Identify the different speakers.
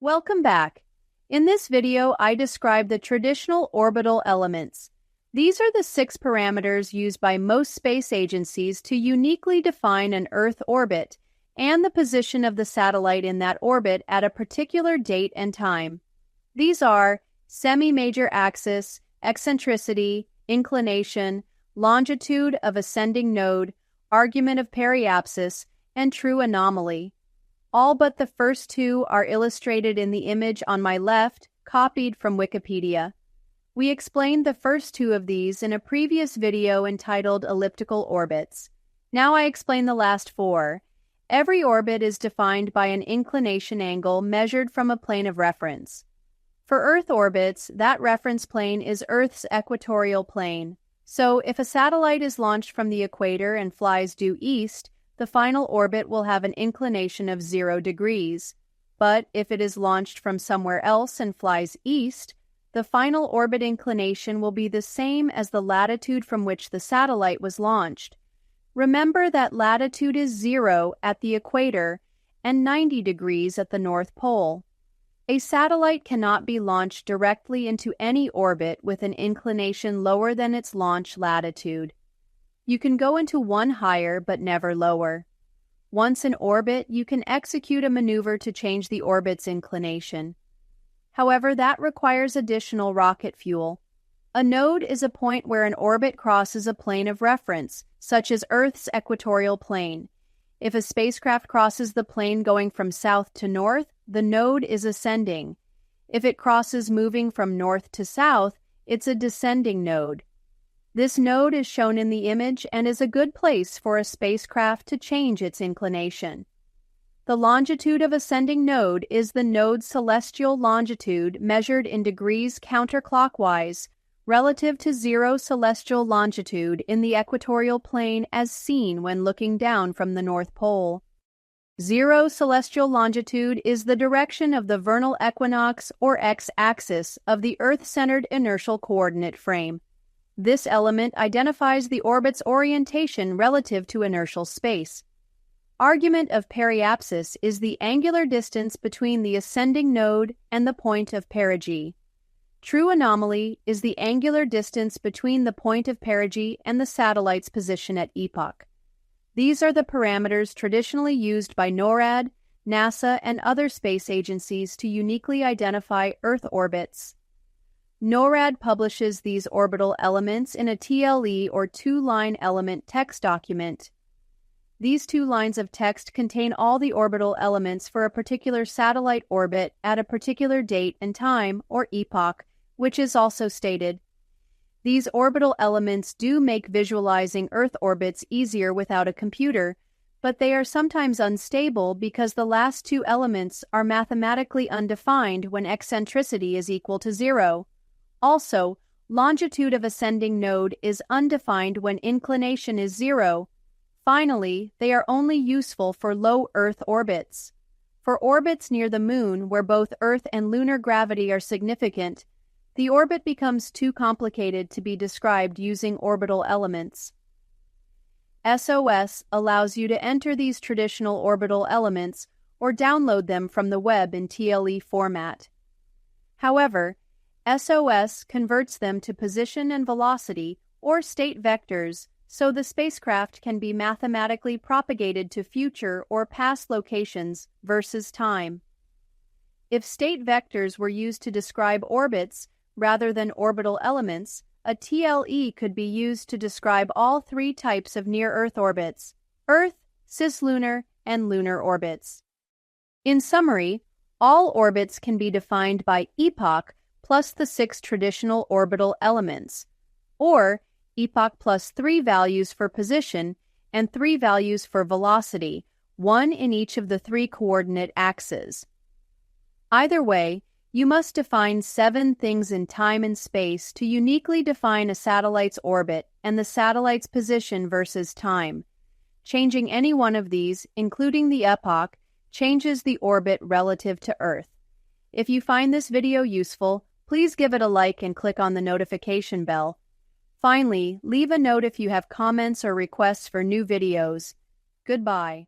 Speaker 1: Welcome back. In this video, I describe the traditional orbital elements. These are the 6 parameters used by most space agencies to uniquely define an Earth orbit and the position of the satellite in that orbit at a particular date and time. These are semi-major axis, eccentricity, inclination, longitude of ascending node, argument of periapsis, and true anomaly. All but the first 2 are illustrated in the image on my left, copied from Wikipedia. We explained the first 2 of these in a previous video entitled Elliptical Orbits. Now I explain the last 4. Every orbit is defined by an inclination angle measured from a plane of reference. For Earth orbits, that reference plane is Earth's equatorial plane. So if a satellite is launched from the equator and flies due east, the final orbit will have an inclination of 0 degrees. But if it is launched from somewhere else and flies east, the final orbit inclination will be the same as the latitude from which the satellite was launched. Remember that latitude is 0 at the equator and 90 degrees at the North Pole. A satellite cannot be launched directly into any orbit with an inclination lower than its launch latitude. You can go into one higher but never lower. Once in orbit, you can execute a maneuver to change the orbit's inclination. However, that requires additional rocket fuel. A node is a point where an orbit crosses a plane of reference, such as Earth's equatorial plane. If a spacecraft crosses the plane going from south to north, the node is ascending. If it crosses moving from north to south, it's a descending node. This node is shown in the image and is a good place for a spacecraft to change its inclination. The longitude of ascending node is the node's celestial longitude measured in degrees counterclockwise relative to 0 celestial longitude in the equatorial plane as seen when looking down from the North Pole. 0 celestial longitude is the direction of the vernal equinox or x-axis of the Earth-centered inertial coordinate frame. This element identifies the orbit's orientation relative to inertial space. Argument of periapsis is the angular distance between the ascending node and the point of perigee. True anomaly is the angular distance between the point of perigee and the satellite's position at epoch. These are the parameters traditionally used by NORAD, NASA, and other space agencies to uniquely identify Earth orbits. NORAD publishes these orbital elements in a TLE or 2-line element text document. These 2 lines of text contain all the orbital elements for a particular satellite orbit at a particular date and time, or epoch, which is also stated. These orbital elements do make visualizing Earth orbits easier without a computer, but they are sometimes unstable because the last 2 elements are mathematically undefined when eccentricity is equal to 0. Also, longitude of ascending node is undefined when inclination is 0. Finally, they are only useful for low Earth orbits. For orbits near the Moon, where both Earth and lunar gravity are significant, the orbit becomes too complicated to be described using orbital elements. SOS allows you to enter these traditional orbital elements or download them from the web in TLE format. However, SOS converts them to position and velocity or state vectors so the spacecraft can be mathematically propagated to future or past locations versus time. If state vectors were used to describe orbits rather than orbital elements, a TLE could be used to describe all 3 types of near-Earth orbits: Earth, cislunar, and lunar orbits. In summary, all orbits can be defined by epoch plus the 6 traditional orbital elements, or epoch plus 3 values for position and 3 values for velocity, 1 in each of the 3 coordinate axes. Either way, you must define 7 things in time and space to uniquely define a satellite's orbit and the satellite's position versus time. Changing any one of these, including the epoch, changes the orbit relative to Earth. If you find this video useful, please give it a like and click on the notification bell. Finally, leave a note if you have comments or requests for new videos. Goodbye.